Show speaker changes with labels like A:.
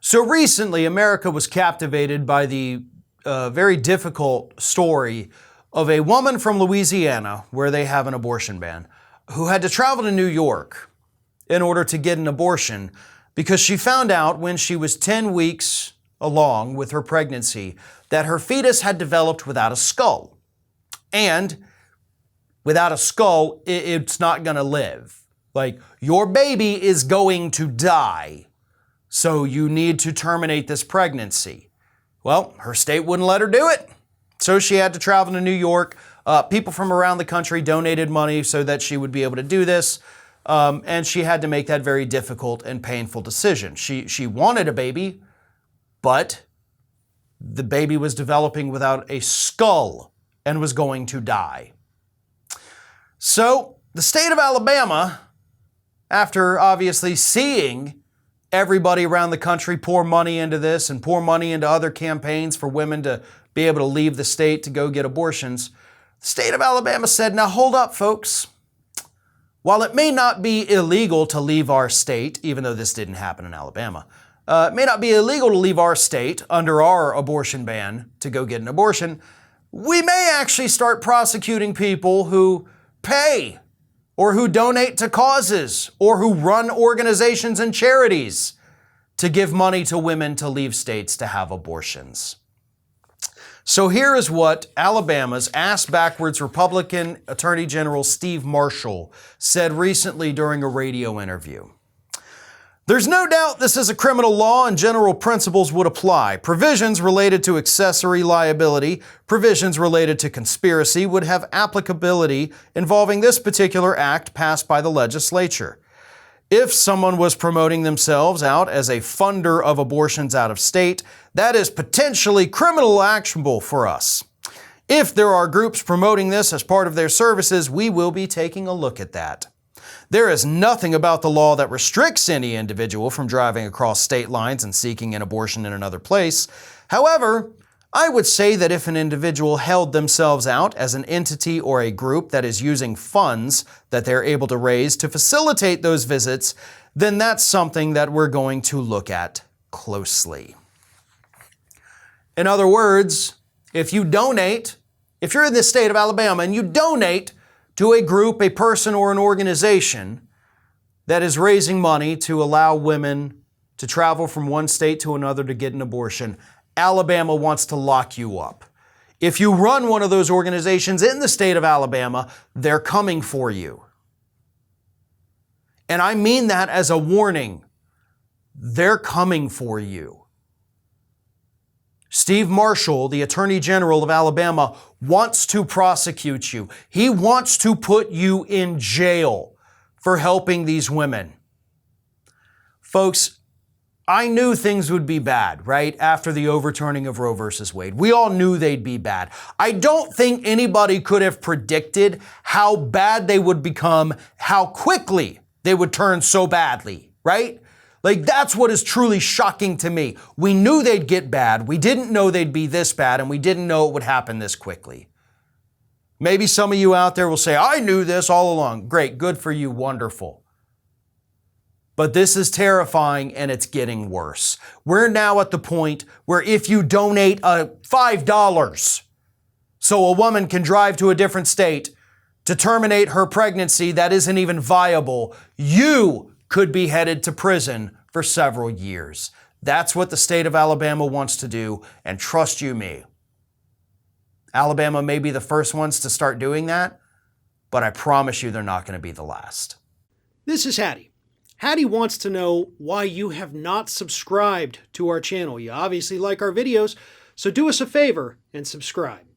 A: So recently, America was captivated by the very difficult story of a woman from Louisiana, where they have an abortion ban, who had to travel to New York in order to get an abortion because she found out when she was 10 weeks along with her pregnancy that her fetus had developed without a skull. And without a skull, it's not going to live. Like, your baby is going to die. So you need to terminate this pregnancy. Well, her state wouldn't let her do it. So she had to travel to New York. People from around the country donated money so that she would be able to do this. And she had to make that very difficult and painful decision. She wanted a baby, but the baby was developing without a skull and was going to die. So the state of Alabama, after obviously seeing everybody around the country pour money into this and pour money into other campaigns for women to be able to leave the state to go get abortions, the state of Alabama said, now hold up, folks. While it may not be illegal to leave our state, even though this didn't happen in Alabama, it may not be illegal to leave our state under our abortion ban to go get an abortion, we may actually start prosecuting people who pay or who donate to causes or who run organizations and charities to give money to women to leave states to have abortions. So here is what Alabama's ass-backwards Republican Attorney General Steve Marshall said recently during a radio interview. There's no doubt this is a criminal law and general principles would apply. Provisions related to accessory liability, provisions related to conspiracy would have applicability involving this particular act passed by the legislature. If someone was promoting themselves out as a funder of abortions out of state, that is potentially criminal actionable for us. If there are groups promoting this as part of their services, we will be taking a look at that. There is nothing about the law that restricts any individual from driving across state lines and seeking an abortion in another place. However, I would say that if an individual held themselves out as an entity or a group that is using funds that they're able to raise to facilitate those visits, then that's something that we're going to look at closely. In other words, if you're in the state of Alabama and you donate to a group, a person, or an organization that is raising money to allow women to travel from one state to another to get an abortion, Alabama wants to lock you up. If you run one of those organizations in the state of Alabama, they're coming for you. And I mean that as a warning. They're coming for you. Steve Marshall, the Attorney General of Alabama, wants to prosecute you. He wants to put you in jail for helping these women. Folks, I knew things would be bad, right, after the overturning of Roe versus Wade. We all knew they'd be bad. I don't think anybody could have predicted how bad they would become, how quickly they would turn so badly, right? Like, that's what is truly shocking to me. We knew they'd get bad. We didn't know they'd be this bad, and we didn't know it would happen this quickly. Maybe some of you out there will say, I knew this all along. Great, good for you, wonderful. But this is terrifying, and it's getting worse. We're now at the point where if you donate $5 so a woman can drive to a different state to terminate her pregnancy that isn't even viable, you could be headed to prison for several years. That's what the state of Alabama wants to do, and trust you me, Alabama may be the first ones to start doing that, but I promise you they're not going to be the last.
B: This is Hattie. Hattie wants to know why you have not subscribed to our channel. You obviously like our videos, so do us a favor and subscribe.